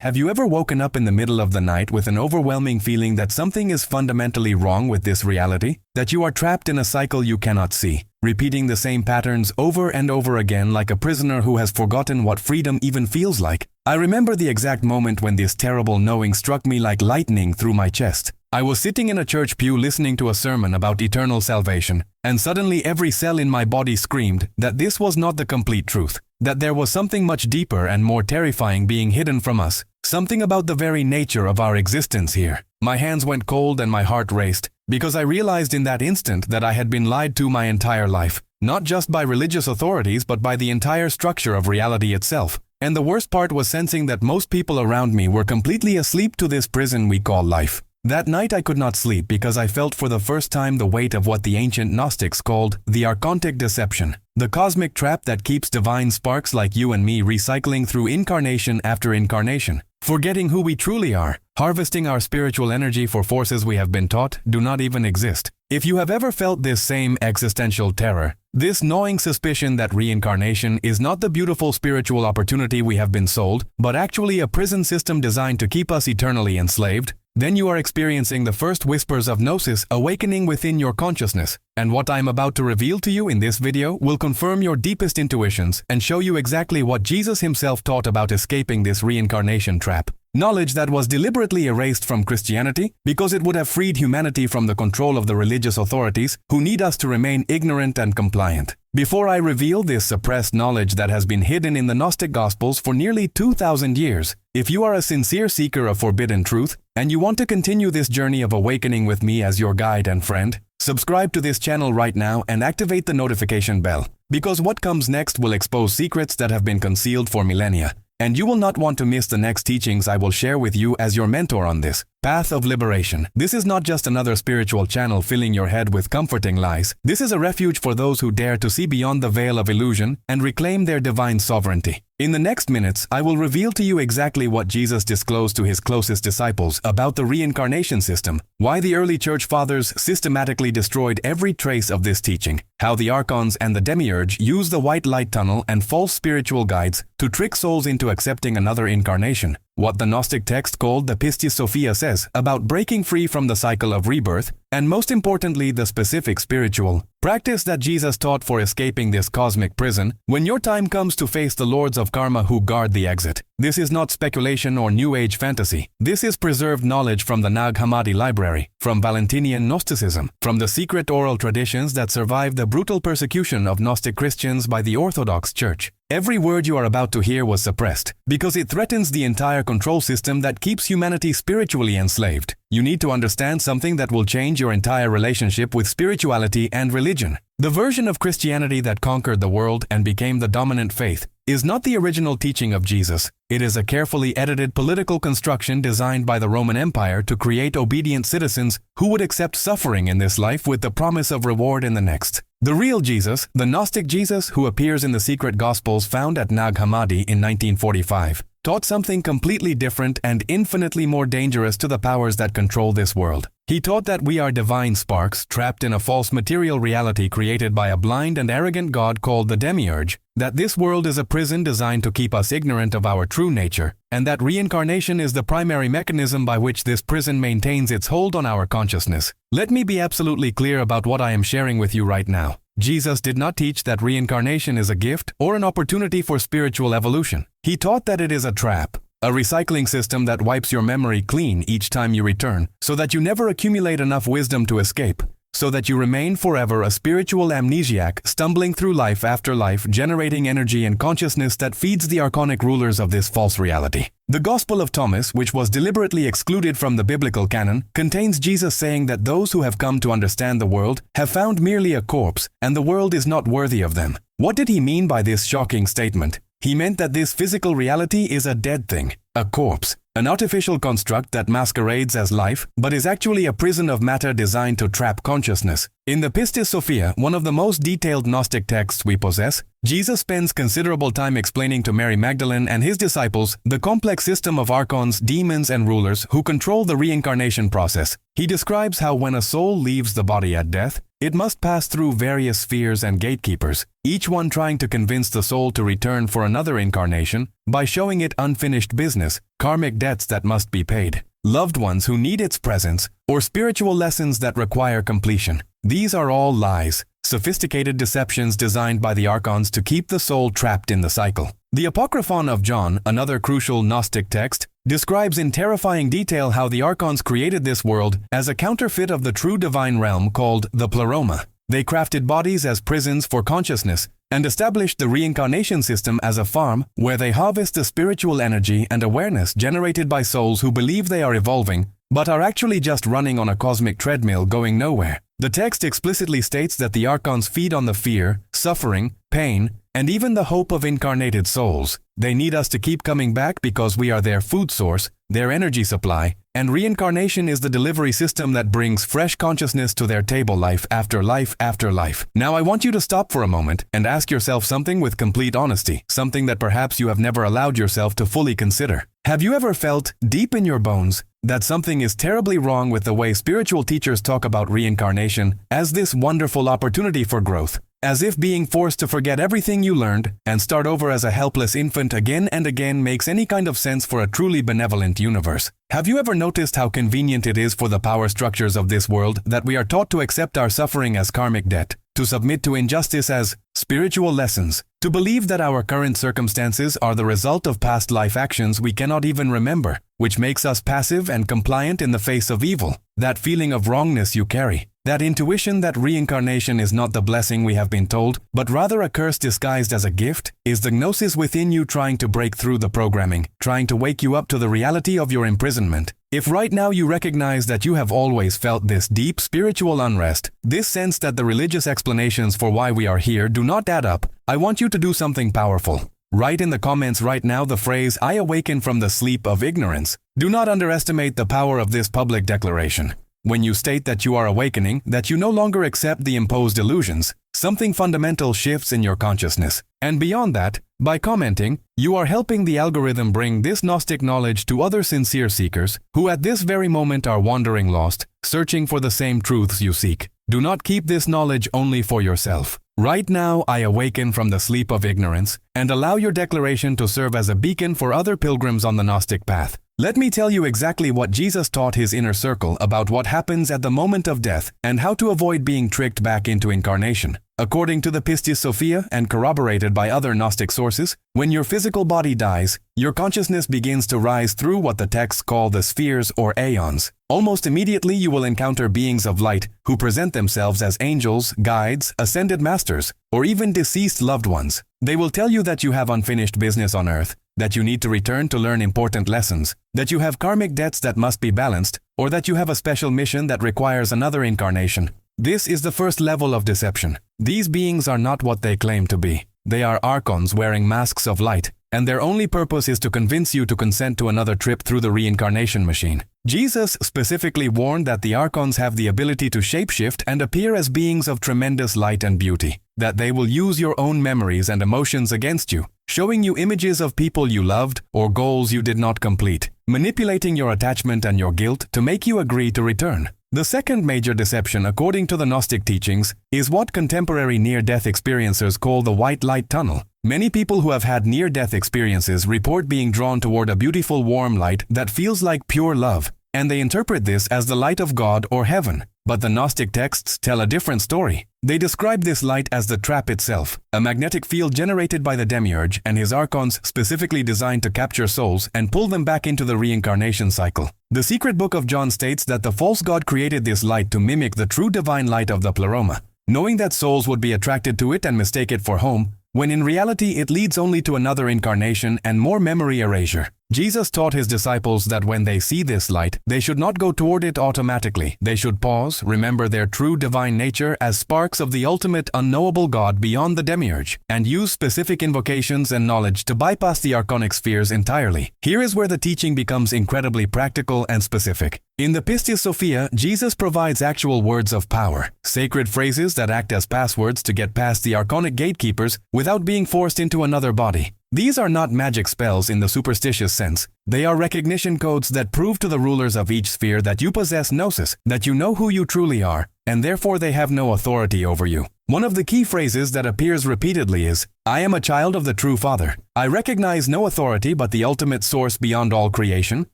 Have you ever woken up in the middle of the night with an overwhelming feeling that something is fundamentally wrong with this reality? That you are trapped in a cycle you cannot see, repeating the same patterns over and over again like a prisoner who has forgotten what freedom even feels like? I remember the exact moment when this terrible knowing struck me like lightning through my chest. I was sitting in a church pew listening to a sermon about eternal salvation, and suddenly every cell in my body screamed that this was not the complete truth, that there was something much deeper and more terrifying being hidden from us, something about the very nature of our existence here. My hands went cold and my heart raced, because I realized in that instant that I had been lied to my entire life, not just by religious authorities but by the entire structure of reality itself. And the worst part was sensing that most people around me were completely asleep to this prison we call life. That night I could not sleep because I felt for the first time the weight of what the ancient Gnostics called the Archontic deception, the cosmic trap that keeps divine sparks like you and me recycling through incarnation after incarnation, forgetting who we truly are, harvesting our spiritual energy for forces we have been taught do not even exist. If you have ever felt this same existential terror, this gnawing suspicion that reincarnation is not the beautiful spiritual opportunity we have been sold, but actually a prison system designed to keep us eternally enslaved, then you are experiencing the first whispers of Gnosis awakening within your consciousness, and what I am about to reveal to you in this video will confirm your deepest intuitions and show you exactly what Jesus himself taught about escaping this reincarnation trap. Knowledge that was deliberately erased from Christianity because it would have freed humanity from the control of the religious authorities who need us to remain ignorant and compliant. Before I reveal this suppressed knowledge that has been hidden in the Gnostic Gospels for nearly 2,000 years, if you are a sincere seeker of forbidden truth and you want to continue this journey of awakening with me as your guide and friend, subscribe to this channel right now and activate the notification bell, because what comes next will expose secrets that have been concealed for millennia. And you will not want to miss the next teachings I will share with you as your mentor on this path of liberation. This is not just another spiritual channel filling your head with comforting lies. This is a refuge for those who dare to see beyond the veil of illusion and reclaim their divine sovereignty. In the next minutes, I will reveal to you exactly what Jesus disclosed to his closest disciples about the reincarnation system, why the early church fathers systematically destroyed every trace of this teaching, how the Archons and the Demiurge use the white light tunnel and false spiritual guides to trick souls into accepting another incarnation, what the Gnostic text called the Pistis Sophia says about breaking free from the cycle of rebirth, and most importantly the specific spiritual practice that Jesus taught for escaping this cosmic prison when your time comes to face the lords of karma who guard the exit. This is not speculation or New Age fantasy. This is preserved knowledge from the Nag Hammadi library, from Valentinian Gnosticism, from the secret oral traditions that survived the brutal persecution of Gnostic Christians by the Orthodox Church. Every word you are about to hear was suppressed because it threatens the entire control system that keeps humanity spiritually enslaved. You need to understand something that will change your entire relationship with spirituality and religion. The version of Christianity that conquered the world and became the dominant faith is not the original teaching of Jesus. It is a carefully edited political construction designed by the Roman Empire to create obedient citizens who would accept suffering in this life with the promise of reward in the next. The real Jesus, the Gnostic Jesus who appears in the secret Gospels found at Nag Hammadi in 1945, taught something completely different and infinitely more dangerous to the powers that control this world. He taught that we are divine sparks trapped in a false material reality created by a blind and arrogant god called the Demiurge, that this world is a prison designed to keep us ignorant of our true nature, and that reincarnation is the primary mechanism by which this prison maintains its hold on our consciousness. Let me be absolutely clear about what I am sharing with you right now. Jesus did not teach that reincarnation is a gift or an opportunity for spiritual evolution. He taught that it is a trap, a recycling system that wipes your memory clean each time you return, so that you never accumulate enough wisdom to escape, so that you remain forever a spiritual amnesiac stumbling through life after life, generating energy and consciousness that feeds the archonic rulers of this false reality. The Gospel of Thomas, which was deliberately excluded from the biblical canon, contains Jesus saying that those who have come to understand the world have found merely a corpse, and the world is not worthy of them. What did he mean by this shocking statement? He meant that this physical reality is a dead thing, a corpse, an artificial construct that masquerades as life, but is actually a prison of matter designed to trap consciousness. In the Pistis Sophia, one of the most detailed Gnostic texts we possess, Jesus spends considerable time explaining to Mary Magdalene and his disciples the complex system of archons, demons, and rulers who control the reincarnation process. He describes how when a soul leaves the body at death, it must pass through various spheres and gatekeepers, each one trying to convince the soul to return for another incarnation by showing it unfinished business, karmic debts that must be paid, loved ones who need its presence, or spiritual lessons that require completion. These are all lies, sophisticated deceptions designed by the Archons to keep the soul trapped in the cycle. The Apocryphon of John, another crucial Gnostic text, describes in terrifying detail how the Archons created this world as a counterfeit of the true divine realm called the Pleroma. They crafted bodies as prisons for consciousness and established the reincarnation system as a farm where they harvest the spiritual energy and awareness generated by souls who believe they are evolving but are actually just running on a cosmic treadmill going nowhere. The text explicitly states that the Archons feed on the fear, suffering, pain, and even the hope of incarnated souls. They need us to keep coming back because we are their food source, their energy supply, and reincarnation is the delivery system that brings fresh consciousness to their table life after life after life. Now I want you to stop for a moment and ask yourself something with complete honesty, something that perhaps you have never allowed yourself to fully consider. Have you ever felt, deep in your bones, that something is terribly wrong with the way spiritual teachers talk about reincarnation as this wonderful opportunity for growth? As if being forced to forget everything you learned and start over as a helpless infant again and again makes any kind of sense for a truly benevolent universe. Have you ever noticed how convenient it is for the power structures of this world that we are taught to accept our suffering as karmic debt, to submit to injustice as spiritual lessons, to believe that our current circumstances are the result of past life actions we cannot even remember, which makes us passive and compliant in the face of evil? That feeling of wrongness you carry, that intuition that reincarnation is not the blessing we have been told, but rather a curse disguised as a gift, is the gnosis within you trying to break through the programming, trying to wake you up to the reality of your imprisonment. If right now you recognize that you have always felt this deep spiritual unrest, this sense that the religious explanations for why we are here do not add up, I want you to do something powerful. Write in the comments right now the phrase, "I awaken from the sleep of ignorance." Do not underestimate the power of this public declaration. When you state that you are awakening, that you no longer accept the imposed illusions, something fundamental shifts in your consciousness. And beyond that, by commenting, you are helping the algorithm bring this Gnostic knowledge to other sincere seekers who at this very moment are wandering lost, searching for the same truths you seek. Do not keep this knowledge only for yourself. Right now, I awaken from the sleep of ignorance and allow your declaration to serve as a beacon for other pilgrims on the Gnostic path. Let me tell you exactly what Jesus taught his inner circle about what happens at the moment of death and how to avoid being tricked back into incarnation. According to the Pistis Sophia and corroborated by other Gnostic sources, when your physical body dies, your consciousness begins to rise through what the texts call the spheres or aeons. Almost immediately you will encounter beings of light who present themselves as angels, guides, ascended masters, or even deceased loved ones. They will tell you that you have unfinished business on earth, that you need to return to learn important lessons, that you have karmic debts that must be balanced, or that you have a special mission that requires another incarnation. This is the first level of deception. These beings are not what they claim to be. They are Archons wearing masks of light, and their only purpose is to convince you to consent to another trip through the reincarnation machine. Jesus specifically warned that the Archons have the ability to shapeshift and appear as beings of tremendous light and beauty, that they will use your own memories and emotions against you, showing you images of people you loved or goals you did not complete, manipulating your attachment and your guilt to make you agree to return. The second major deception, according to the Gnostic teachings, is what contemporary near-death experiencers call the white light tunnel. Many people who have had near-death experiences report being drawn toward a beautiful warm light that feels like pure love, and they interpret this as the light of God or heaven. But the Gnostic texts tell a different story. They describe this light as the trap itself, a magnetic field generated by the Demiurge and his Archons specifically designed to capture souls and pull them back into the reincarnation cycle. The secret book of John states that the false god created this light to mimic the true divine light of the Pleroma, knowing that souls would be attracted to it and mistake it for home, when in reality it leads only to another incarnation and more memory erasure. Jesus taught his disciples that when they see this light, they should not go toward it automatically. They should pause, remember their true divine nature as sparks of the ultimate unknowable God beyond the Demiurge, and use specific invocations and knowledge to bypass the archonic spheres entirely. Here is where the teaching becomes incredibly practical and specific. In the Pistis Sophia, Jesus provides actual words of power, sacred phrases that act as passwords to get past the archonic gatekeepers without being forced into another body. These are not magic spells in the superstitious sense. They are recognition codes that prove to the rulers of each sphere that you possess gnosis, that you know who you truly are, and therefore they have no authority over you. One of the key phrases that appears repeatedly is, "I am a child of the true Father. I recognize no authority but the ultimate source beyond all creation.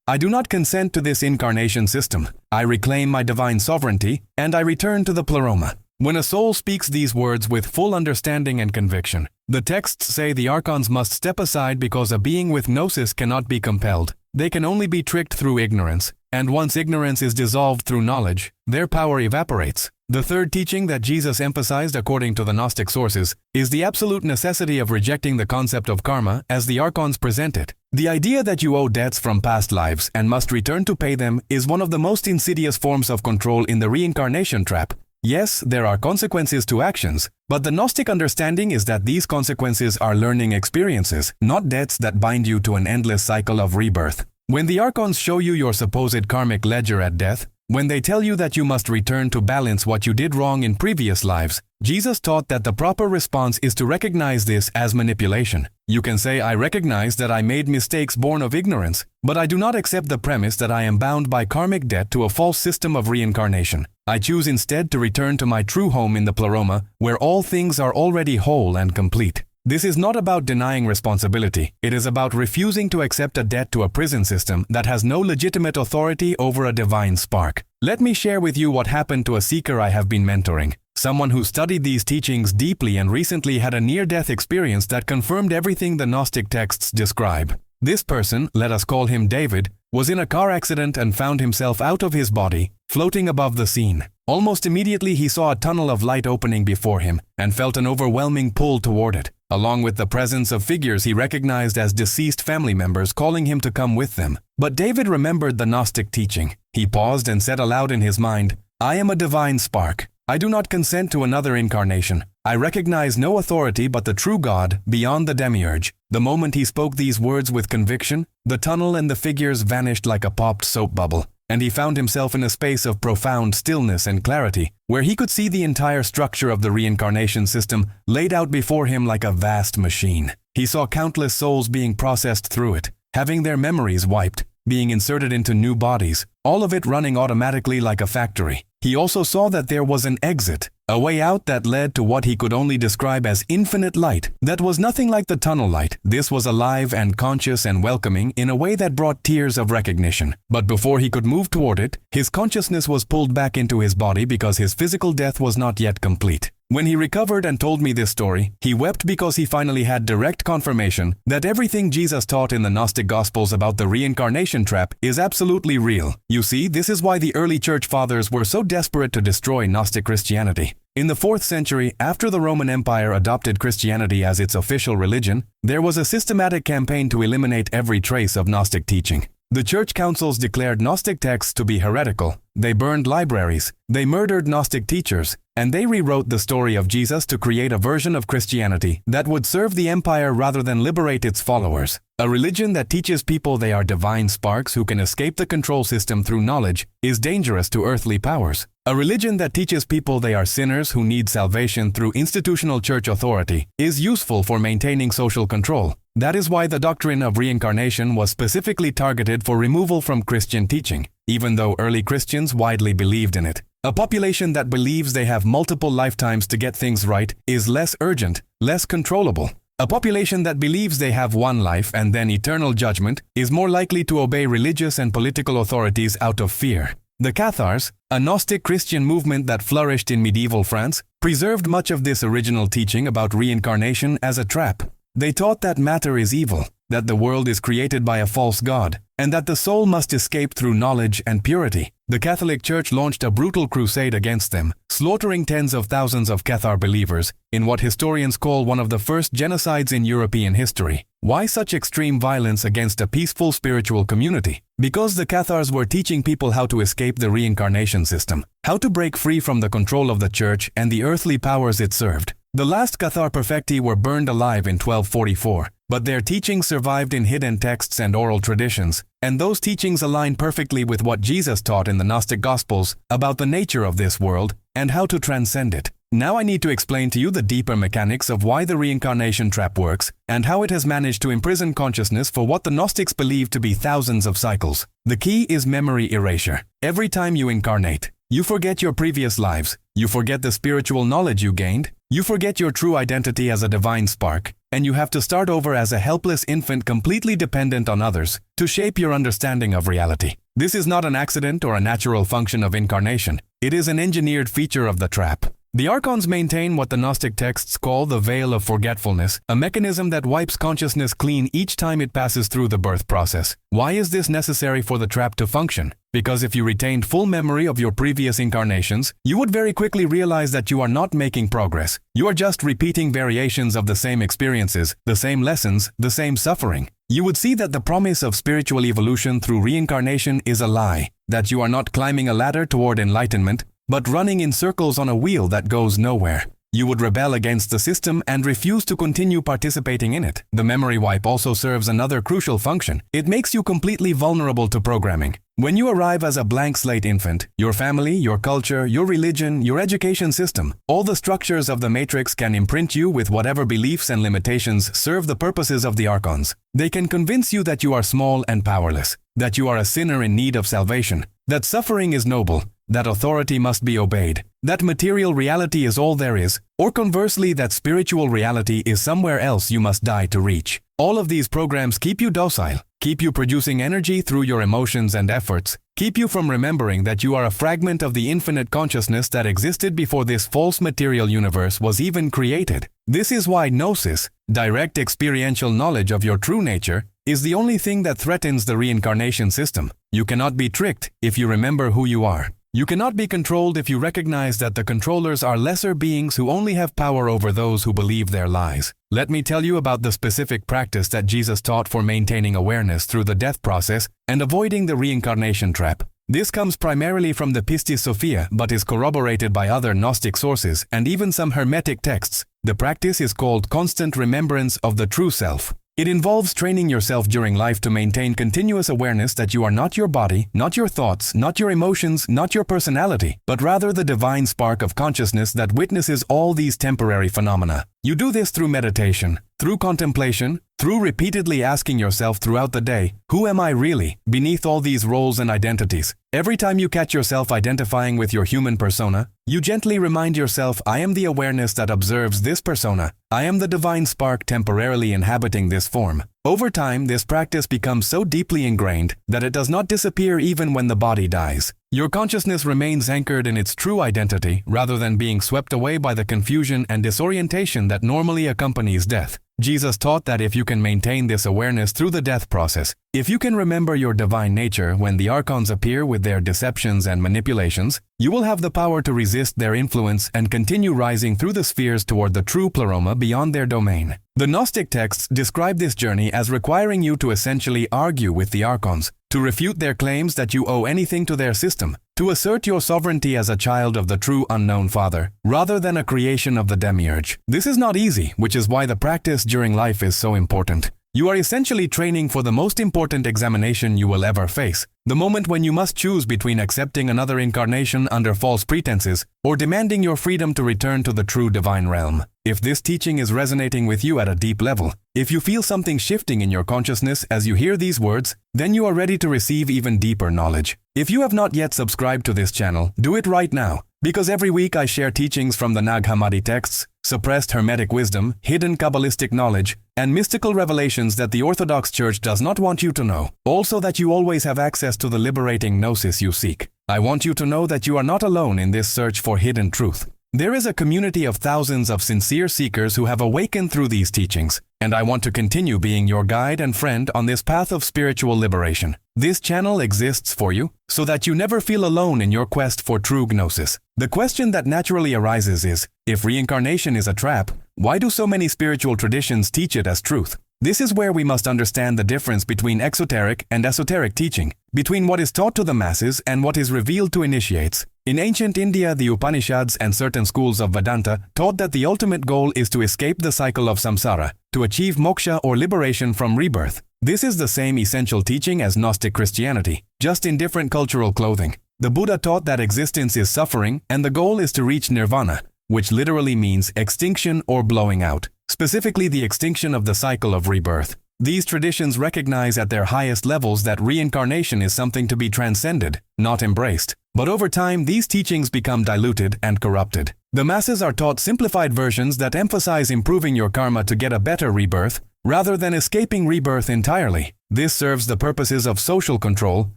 I do not consent to this incarnation system. I reclaim my divine sovereignty, and I return to the pleroma." When a soul speaks these words with full understanding and conviction, the texts say the Archons must step aside because a being with gnosis cannot be compelled. They can only be tricked through ignorance, and once ignorance is dissolved through knowledge, their power evaporates. The third teaching that Jesus emphasized according to the Gnostic sources is the absolute necessity of rejecting the concept of karma as the Archons present it. The idea that you owe debts from past lives and must return to pay them is one of the most insidious forms of control in the reincarnation trap. Yes, there are consequences to actions, but the Gnostic understanding is that these consequences are learning experiences, not debts that bind you to an endless cycle of rebirth. When the Archons show you your supposed karmic ledger at death, when they tell you that you must return to balance what you did wrong in previous lives, Jesus taught that the proper response is to recognize this as manipulation. You can say, "I recognize that I made mistakes born of ignorance, but I do not accept the premise that I am bound by karmic debt to a false system of reincarnation. I choose instead to return to my true home in the pleroma, where all things are already whole and complete." This is not about denying responsibility. It is about refusing to accept a debt to a prison system that has no legitimate authority over a divine spark. Let me share with you what happened to a seeker I have been mentoring. Someone who studied these teachings deeply and recently had a near-death experience that confirmed everything the Gnostic texts describe. This person, let us call him David, was in a car accident and found himself out of his body, floating above the scene. Almost immediately he saw a tunnel of light opening before him and felt an overwhelming pull toward it, along with the presence of figures he recognized as deceased family members calling him to come with them. But David remembered the Gnostic teaching. He paused and said aloud in his mind, "I am a divine spark. I do not consent to another incarnation. I recognize no authority but the true God beyond the demiurge." The moment he spoke these words with conviction, the tunnel and the figures vanished like a popped soap bubble, and he found himself in a space of profound stillness and clarity, where he could see the entire structure of the reincarnation system laid out before him like a vast machine. He saw countless souls being processed through it, having their memories wiped, being inserted into new bodies, all of it running automatically like a factory. He also saw that there was an exit, a way out that led to what he could only describe as infinite light that was nothing like the tunnel light. This was alive and conscious and welcoming in a way that brought tears of recognition. But before he could move toward it, his consciousness was pulled back into his body because his physical death was not yet complete. When he recovered and told me this story, he wept because he finally had direct confirmation that everything Jesus taught in the Gnostic Gospels about the reincarnation trap is absolutely real. You see, this is why the early church fathers were so desperate to destroy Gnostic Christianity. In the 4th century, after the Roman Empire adopted Christianity as its official religion, there was a systematic campaign to eliminate every trace of Gnostic teaching. The church councils declared Gnostic texts to be heretical. They burned libraries, they murdered Gnostic teachers, and they rewrote the story of Jesus to create a version of Christianity that would serve the empire rather than liberate its followers. A religion that teaches people they are divine sparks who can escape the control system through knowledge is dangerous to earthly powers. A religion that teaches people they are sinners who need salvation through institutional church authority is useful for maintaining social control. That is why the doctrine of reincarnation was specifically targeted for removal from Christian teaching, even though early Christians widely believed in it. A population that believes they have multiple lifetimes to get things right is less urgent, less controllable. A population that believes they have one life and then eternal judgment is more likely to obey religious and political authorities out of fear. The Cathars, a Gnostic Christian movement that flourished in medieval France, preserved much of this original teaching about reincarnation as a trap. They taught that matter is evil, that the world is created by a false god, and that the soul must escape through knowledge and purity. The Catholic Church launched a brutal crusade against them, slaughtering tens of thousands of Cathar believers in what historians call one of the first genocides in European history. Why such extreme violence against a peaceful spiritual community? Because the Cathars were teaching people how to escape the reincarnation system, how to break free from the control of the church and the earthly powers it served. The last Cathar perfecti were burned alive in 1244, but their teachings survived in hidden texts and oral traditions, and those teachings align perfectly with what Jesus taught in the Gnostic Gospels about the nature of this world and how to transcend it. Now I need to explain to you the deeper mechanics of why the reincarnation trap works and how it has managed to imprison consciousness for what the Gnostics believe to be thousands of cycles. The key is memory erasure. Every time you incarnate, you forget your previous lives, you forget the spiritual knowledge you gained, You forget your true identity as a divine spark, and you have to start over as a helpless infant completely dependent on others to shape your understanding of reality. This is not an accident or a natural function of incarnation. It is an engineered feature of the trap. The Archons maintain what the Gnostic texts call the veil of forgetfulness, a mechanism that wipes consciousness clean each time it passes through the birth process. Why is this necessary for the trap to function? Because if you retained full memory of your previous incarnations, you would very quickly realize that you are not making progress. You are just repeating variations of the same experiences, the same lessons, the same suffering. You would see that the promise of spiritual evolution through reincarnation is a lie, that you are not climbing a ladder toward enlightenment, but running in circles on a wheel that goes nowhere. You would rebel against the system and refuse to continue participating in it. The memory wipe also serves another crucial function. It makes you completely vulnerable to programming. When you arrive as a blank slate infant, your family, your culture, your religion, your education system, all the structures of the matrix can imprint you with whatever beliefs and limitations serve the purposes of the Archons. They can convince you that you are small and powerless, that you are a sinner in need of salvation, that suffering is noble, that authority must be obeyed, that material reality is all there is, or conversely that spiritual reality is somewhere else you must die to reach. All of these programs keep you docile, keep you producing energy through your emotions and efforts, keep you from remembering that you are a fragment of the infinite consciousness that existed before this false material universe was even created. This is why Gnosis, direct experiential knowledge of your true nature, is the only thing that threatens the reincarnation system. You cannot be tricked if you remember who you are. You cannot be controlled if you recognize that the controllers are lesser beings who only have power over those who believe their lies. Let me tell you about the specific practice that Jesus taught for maintaining awareness through the death process and avoiding the reincarnation trap. This comes primarily from the Pistis Sophia but is corroborated by other Gnostic sources and even some Hermetic texts. The practice is called constant remembrance of the true self. It involves training yourself during life to maintain continuous awareness that you are not your body, not your thoughts, not your emotions, not your personality, but rather the divine spark of consciousness that witnesses all these temporary phenomena. You do this through meditation, through contemplation, through repeatedly asking yourself throughout the day, who am I really, beneath all these roles and identities? Every time you catch yourself identifying with your human persona, you gently remind yourself, I am the awareness that observes this persona. I am the divine spark temporarily inhabiting this form. Over time, this practice becomes so deeply ingrained that it does not disappear even when the body dies. Your consciousness remains anchored in its true identity rather than being swept away by the confusion and disorientation that normally accompanies death. Jesus taught that if you can maintain this awareness through the death process, if you can remember your divine nature when the Archons appear with their deceptions and manipulations, you will have the power to resist their influence and continue rising through the spheres toward the true pleroma beyond their domain. The Gnostic texts describe this journey as requiring you to essentially argue with the Archons, to refute their claims that you owe anything to their system, to assert your sovereignty as a child of the true unknown Father, rather than a creation of the demiurge. This is not easy, which is why the practice during life is so important. You are essentially training for the most important examination you will ever face, the moment when you must choose between accepting another incarnation under false pretenses or demanding your freedom to return to the true divine realm. If this teaching is resonating with you at a deep level, if you feel something shifting in your consciousness as you hear these words, then you are ready to receive even deeper knowledge. If you have not yet subscribed to this channel, do it right now, because every week I share teachings from the Nag Hammadi texts, suppressed Hermetic wisdom, hidden Kabbalistic knowledge, and mystical revelations that the Orthodox Church does not want you to know. Also that you always have access to the liberating gnosis you seek. I want you to know that you are not alone in this search for hidden truth. There is a community of thousands of sincere seekers who have awakened through these teachings, and I want to continue being your guide and friend on this path of spiritual liberation. This channel exists for you, so that you never feel alone in your quest for true gnosis. The question that naturally arises is, if reincarnation is a trap, why do so many spiritual traditions teach it as truth? This is where we must understand the difference between exoteric and esoteric teaching, between what is taught to the masses and what is revealed to initiates. In ancient India, the Upanishads and certain schools of Vedanta taught that the ultimate goal is to escape the cycle of samsara, to achieve moksha or liberation from rebirth. This is the same essential teaching as Gnostic Christianity, just in different cultural clothing. The Buddha taught that existence is suffering and the goal is to reach nirvana, which literally means extinction or blowing out, specifically the extinction of the cycle of rebirth. These traditions recognize at their highest levels that reincarnation is something to be transcended, not embraced. But over time, these teachings become diluted and corrupted. The masses are taught simplified versions that emphasize improving your karma to get a better rebirth, rather than escaping rebirth entirely. This serves the purposes of social control,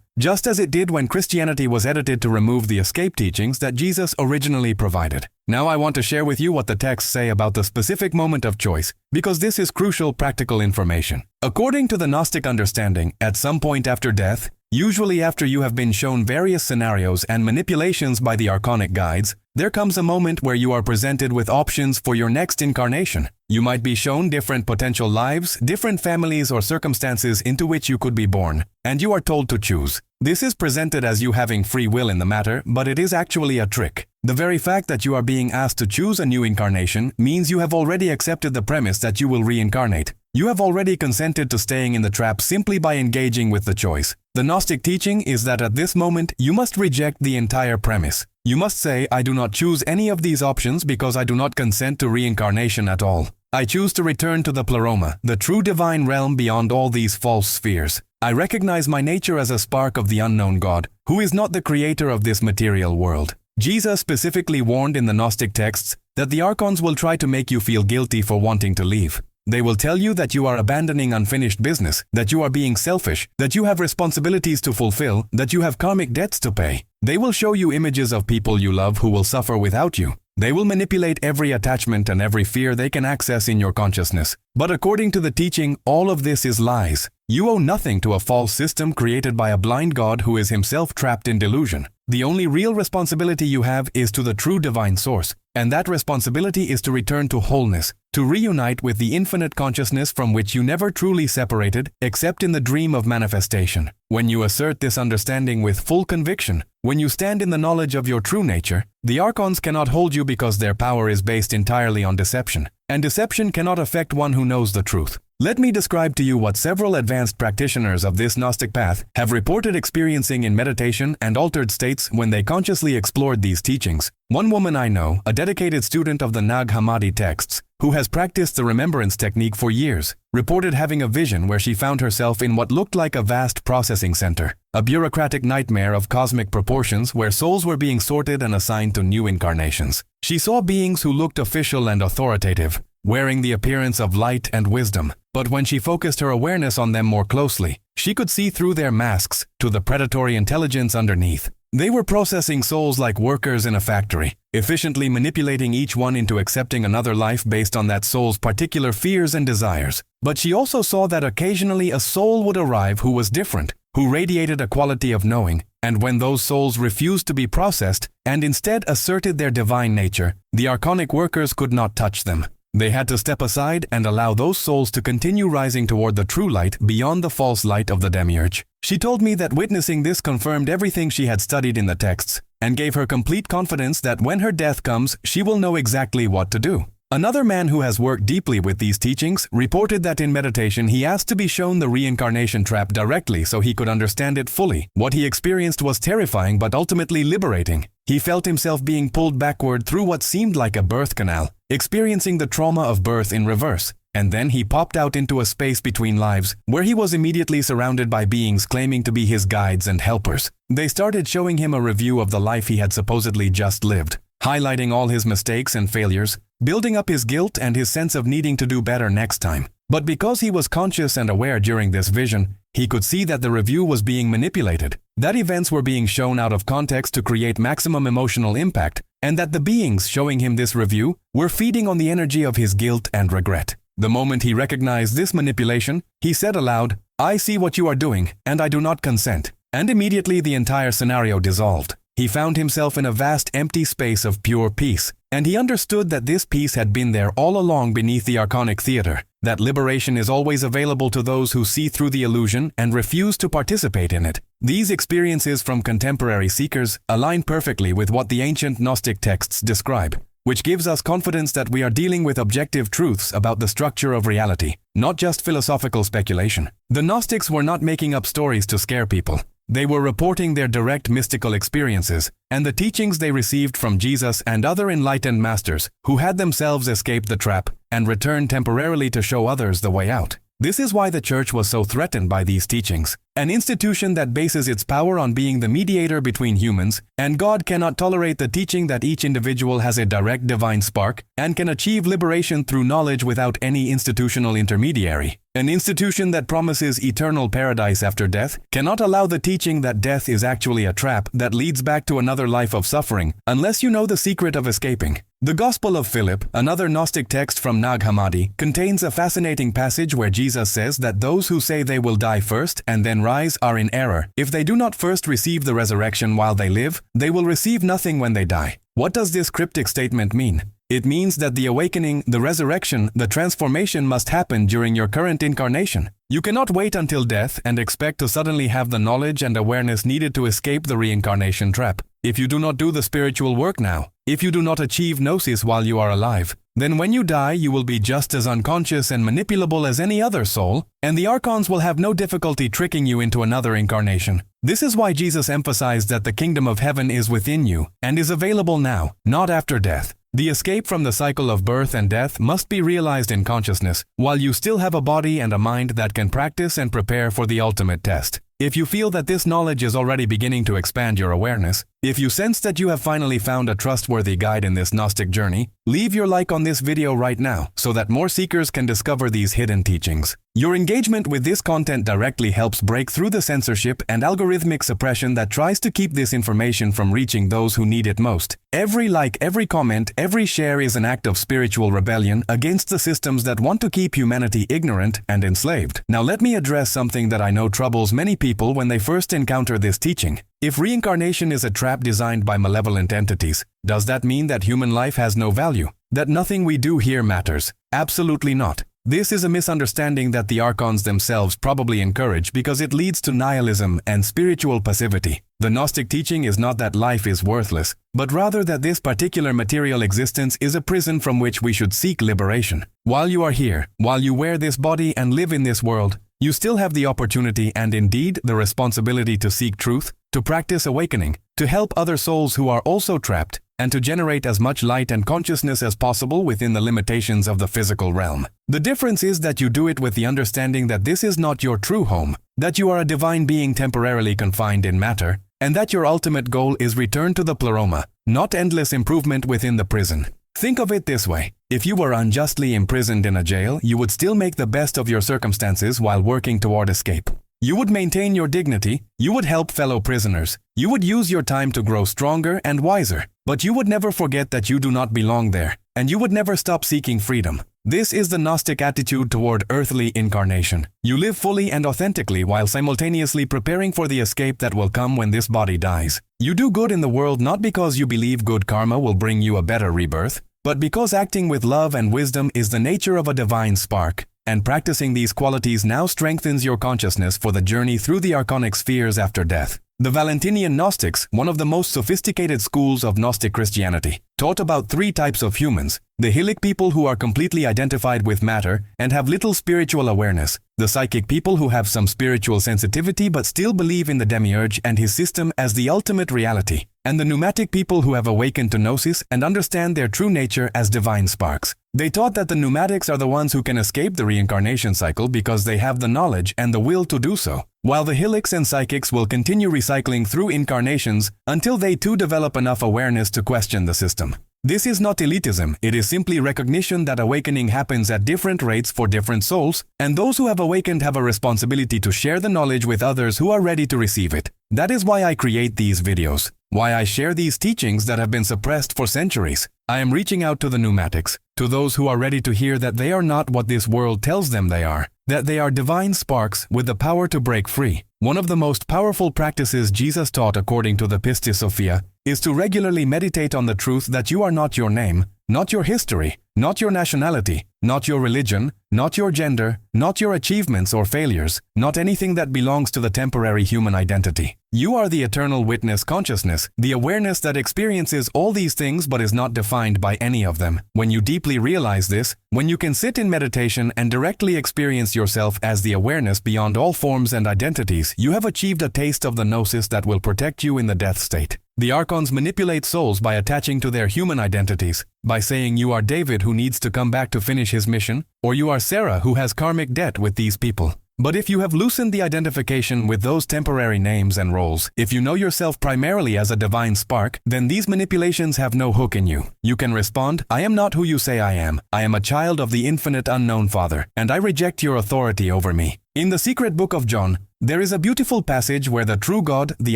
just as it did when Christianity was edited to remove the escape teachings that Jesus originally provided. Now I want to share with you what the texts say about the specific moment of choice, because this is crucial practical information. According to the Gnostic understanding, at some point after death, usually after you have been shown various scenarios and manipulations by the Archonic guides, there comes a moment where you are presented with options for your next incarnation. You might be shown different potential lives, different families or circumstances into which you could be born, and you are told to choose. This is presented as you having free will in the matter, but it is actually a trick. The very fact that you are being asked to choose a new incarnation means you have already accepted the premise that you will reincarnate. You have already consented to staying in the trap simply by engaging with the choice. The Gnostic teaching is that at this moment, you must reject the entire premise. You must say, I do not choose any of these options because I do not consent to reincarnation at all. I choose to return to the pleroma, the true divine realm beyond all these false spheres. I recognize my nature as a spark of the unknown God, who is not the creator of this material world. Jesus specifically warned in the Gnostic texts that the Archons will try to make you feel guilty for wanting to leave. They will tell you that you are abandoning unfinished business, that you are being selfish, that you have responsibilities to fulfill, that you have karmic debts to pay. They will show you images of people you love who will suffer without you. They will manipulate every attachment and every fear they can access in your consciousness. But according to the teaching, all of this is lies. You owe nothing to a false system created by a blind God who is himself trapped in delusion. The only real responsibility you have is to the true divine source, and that responsibility is to return to wholeness, to reunite with the infinite consciousness from which you never truly separated, except in the dream of manifestation. When you assert this understanding with full conviction, when you stand in the knowledge of your true nature, the Archons cannot hold you because their power is based entirely on deception, and deception cannot affect one who knows the truth. Let me describe to you what several advanced practitioners of this Gnostic path have reported experiencing in meditation and altered states when they consciously explored these teachings. One woman I know, a dedicated student of the Nag Hammadi texts, who has practiced the remembrance technique for years, reported having a vision where she found herself in what looked like a vast processing center, a bureaucratic nightmare of cosmic proportions where souls were being sorted and assigned to new incarnations. She saw beings who looked official and authoritative, wearing the appearance of light and wisdom. But when she focused her awareness on them more closely, she could see through their masks to the predatory intelligence underneath. They were processing souls like workers in a factory, efficiently manipulating each one into accepting another life based on that soul's particular fears and desires. But she also saw that occasionally a soul would arrive who was different, who radiated a quality of knowing, and when those souls refused to be processed and instead asserted their divine nature, the Archonic workers could not touch them. They had to step aside and allow those souls to continue rising toward the true light beyond the false light of the demiurge. She told me that witnessing this confirmed everything she had studied in the texts and gave her complete confidence that when her death comes, she will know exactly what to do. Another man who has worked deeply with these teachings reported that in meditation he asked to be shown the reincarnation trap directly so he could understand it fully. What he experienced was terrifying but ultimately liberating. He felt himself being pulled backward through what seemed like a birth canal, experiencing the trauma of birth in reverse. And then he popped out into a space between lives, where he was immediately surrounded by beings claiming to be his guides and helpers. They started showing him a review of the life he had supposedly just lived, highlighting all his mistakes and failures, building up his guilt and his sense of needing to do better next time. But because he was conscious and aware during this vision, he could see that the review was being manipulated, that events were being shown out of context to create maximum emotional impact, and that the beings showing him this review were feeding on the energy of his guilt and regret. The moment he recognized this manipulation, he said aloud, "I see what you are doing, and I do not consent." And immediately the entire scenario dissolved. He found himself in a vast empty space of pure peace, and he understood that this peace had been there all along beneath the Archonic theater, that liberation is always available to those who see through the illusion and refuse to participate in it. These experiences from contemporary seekers align perfectly with what the ancient Gnostic texts describe, which gives us confidence that we are dealing with objective truths about the structure of reality, not just philosophical speculation. The Gnostics were not making up stories to scare people. They were reporting their direct mystical experiences and the teachings they received from Jesus and other enlightened masters who had themselves escaped the trap and returned temporarily to show others the way out. This is why the church was so threatened by these teachings. An institution that bases its power on being the mediator between humans and God cannot tolerate the teaching that each individual has a direct divine spark and can achieve liberation through knowledge without any institutional intermediary. An institution that promises eternal paradise after death cannot allow the teaching that death is actually a trap that leads back to another life of suffering unless you know the secret of escaping. The Gospel of Philip, another Gnostic text from Nag Hammadi, contains a fascinating passage where Jesus says that those who say they will die first and then rise are in error. If they do not first receive the resurrection while they live, they will receive nothing when they die. What does this cryptic statement mean? It means that the awakening, the resurrection, the transformation must happen during your current incarnation. You cannot wait until death and expect to suddenly have the knowledge and awareness needed to escape the reincarnation trap. If you do not do the spiritual work now, if you do not achieve gnosis while you are alive, then when you die you will be just as unconscious and manipulable as any other soul, and the Archons will have no difficulty tricking you into another incarnation. This is why Jesus emphasized that the kingdom of heaven is within you and is available now, not after death. The escape from the cycle of birth and death must be realized in consciousness, while you still have a body and a mind that can practice and prepare for the ultimate test. If you feel that this knowledge is already beginning to expand your awareness, if you sense that you have finally found a trustworthy guide in this Gnostic journey, leave your like on this video right now so that more seekers can discover these hidden teachings. Your engagement with this content directly helps break through the censorship and algorithmic suppression that tries to keep this information from reaching those who need it most. Every like, every comment, every share is an act of spiritual rebellion against the systems that want to keep humanity ignorant and enslaved. Now let me address something that I know troubles many people when they first encounter this teaching. If reincarnation is a trap designed by malevolent entities, does that mean that human life has no value? That nothing we do here matters? Absolutely not. This is a misunderstanding that the Archons themselves probably encourage because it leads to nihilism and spiritual passivity. The Gnostic teaching is not that life is worthless, but rather that this particular material existence is a prison from which we should seek liberation. While you are here, while you wear this body and live in this world, you still have the opportunity and indeed the responsibility to seek truth, to practice awakening, to help other souls who are also trapped, and to generate as much light and consciousness as possible within the limitations of the physical realm. The difference is that you do it with the understanding that this is not your true home, that you are a divine being temporarily confined in matter, and that your ultimate goal is return to the pleroma, not endless improvement within the prison. Think of it this way. If you were unjustly imprisoned in a jail, you would still make the best of your circumstances while working toward escape. You would maintain your dignity, you would help fellow prisoners, you would use your time to grow stronger and wiser, but you would never forget that you do not belong there, and you would never stop seeking freedom. This is the Gnostic attitude toward earthly incarnation. You live fully and authentically while simultaneously preparing for the escape that will come when this body dies. You do good in the world not because you believe good karma will bring you a better rebirth, but because acting with love and wisdom is the nature of a divine spark. And practicing these qualities now strengthens your consciousness for the journey through the archonic spheres after death. The Valentinian Gnostics, one of the most sophisticated schools of Gnostic Christianity, taught about three types of humans: the Helic people who are completely identified with matter and have little spiritual awareness, the Psychic people who have some spiritual sensitivity but still believe in the Demiurge and his system as the ultimate reality, and the Pneumatic people who have awakened to Gnosis and understand their true nature as divine sparks. They taught that the Pneumatics are the ones who can escape the reincarnation cycle because they have the knowledge and the will to do so, while the Helics and Psychics will continue recycling through incarnations until they too develop enough awareness to question the system. This is not elitism, it is simply recognition that awakening happens at different rates for different souls, and those who have awakened have a responsibility to share the knowledge with others who are ready to receive it. That is why I create these videos, why I share these teachings that have been suppressed for centuries. I am reaching out to the Pneumatics, to those who are ready to hear that they are not what this world tells them they are, that they are divine sparks with the power to break free. One of the most powerful practices Jesus taught according to the Pistis Sophia is to regularly meditate on the truth that you are not your name, not your history, not your nationality, not your religion, not your gender, not your achievements or failures, not anything that belongs to the temporary human identity. You are the eternal witness consciousness, the awareness that experiences all these things but is not defined by any of them. When you deeply realize this, when you can sit in meditation and directly experience yourself as the awareness beyond all forms and identities, you have achieved a taste of the gnosis that will protect you in the death state. The Archons manipulate souls by attaching to their human identities, by saying you are David who needs to come back to finish his mission, or you are Sarah who has karmic debt with these people. But if you have loosened the identification with those temporary names and roles, if you know yourself primarily as a divine spark, then these manipulations have no hook in you. You can respond, I am not who you say I am. I am a child of the infinite unknown Father, and I reject your authority over me. In the secret book of John, there is a beautiful passage where the true God, the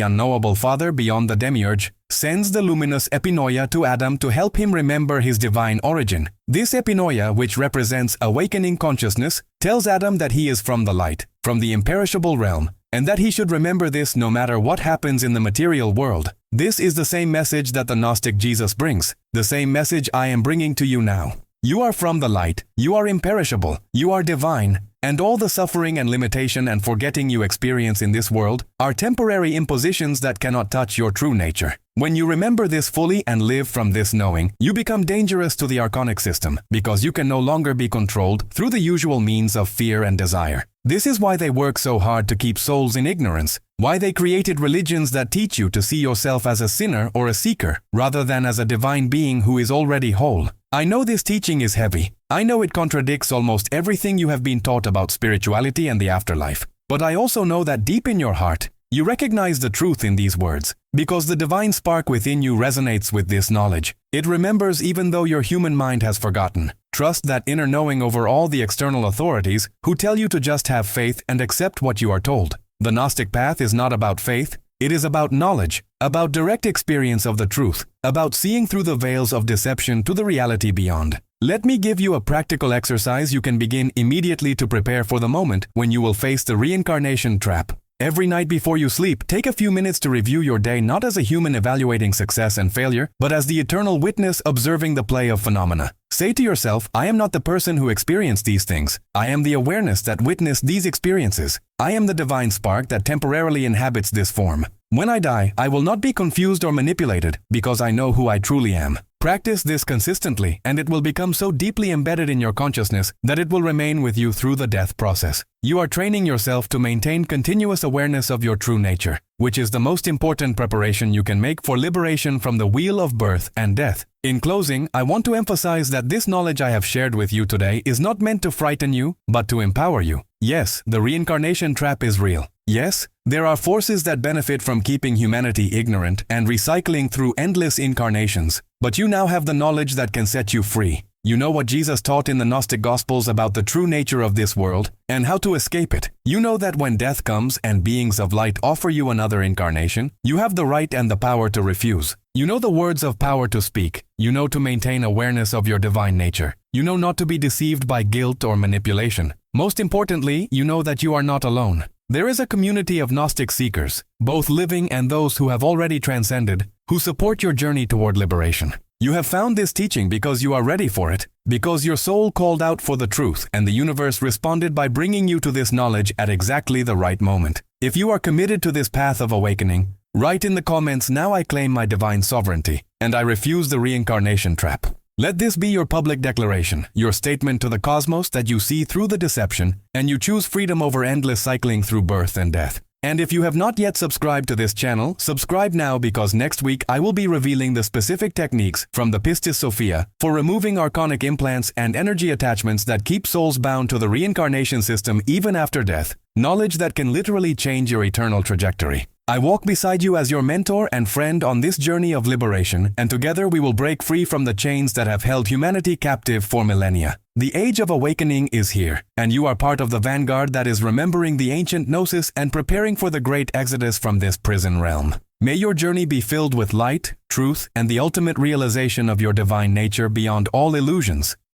unknowable Father beyond the demiurge, sends the luminous epinoia to Adam to help him remember his divine origin. This epinoia, which represents awakening consciousness, tells Adam that he is from the light, from the imperishable realm, and that he should remember this no matter what happens in the material world. This is the same message that the Gnostic Jesus brings, the same message I am bringing to you now. You are from the light, you are imperishable, you are divine, and all the suffering and limitation and forgetting you experience in this world are temporary impositions that cannot touch your true nature. When you remember this fully and live from this knowing, you become dangerous to the archonic system because you can no longer be controlled through the usual means of fear and desire. This is why they work so hard to keep souls in ignorance, why they created religions that teach you to see yourself as a sinner or a seeker, rather than as a divine being who is already whole. I know this teaching is heavy. I know it contradicts almost everything you have been taught about spirituality and the afterlife. But I also know that deep in your heart, you recognize the truth in these words, because the divine spark within you resonates with this knowledge. It remembers even though your human mind has forgotten. Trust that inner knowing over all the external authorities who tell you to just have faith and accept what you are told. The Gnostic path is not about faith, it is about knowledge, about direct experience of the truth, about seeing through the veils of deception to the reality beyond. Let me give you a practical exercise you can begin immediately to prepare for the moment when you will face the reincarnation trap. Every night before you sleep, take a few minutes to review your day not as a human evaluating success and failure, but as the eternal witness observing the play of phenomena. Say to yourself, I am not the person who experienced these things. I am the awareness that witnessed these experiences. I am the divine spark that temporarily inhabits this form. When I die, I will not be confused or manipulated because I know who I truly am. Practice this consistently, and it will become so deeply embedded in your consciousness that it will remain with you through the death process. You are training yourself to maintain continuous awareness of your true nature, which is the most important preparation you can make for liberation from the wheel of birth and death. In closing, I want to emphasize that this knowledge I have shared with you today is not meant to frighten you, but to empower you. Yes, the reincarnation trap is real. Yes, there are forces that benefit from keeping humanity ignorant and recycling through endless incarnations. But you now have the knowledge that can set you free. You know what Jesus taught in the Gnostic Gospels about the true nature of this world and how to escape it. You know that when death comes and beings of light offer you another incarnation, you have the right and the power to refuse. You know the words of power to speak. You know to maintain awareness of your divine nature. You know not to be deceived by guilt or manipulation. Most importantly, you know that you are not alone. There is a community of Gnostic seekers, both living and those who have already transcended, who support your journey toward liberation. You have found this teaching because you are ready for it, because your soul called out for the truth and the universe responded by bringing you to this knowledge at exactly the right moment. If you are committed to this path of awakening, write in the comments, now I claim my divine sovereignty, and I refuse the reincarnation trap. Let this be your public declaration, your statement to the cosmos that you see through the deception, and you choose freedom over endless cycling through birth and death. And if you have not yet subscribed to this channel, subscribe now because next week I will be revealing the specific techniques from the Pistis Sophia for removing archonic implants and energy attachments that keep souls bound to the reincarnation system even after death. Knowledge that can literally change your eternal trajectory. I walk beside you as your mentor and friend on this journey of liberation, and together we will break free from the chains that have held humanity captive for millennia. The age of awakening is here, and you are part of the vanguard that is remembering the ancient gnosis and preparing for the great exodus from this prison realm. May your journey be filled with light, truth, and the ultimate realization of your divine nature beyond all illusions.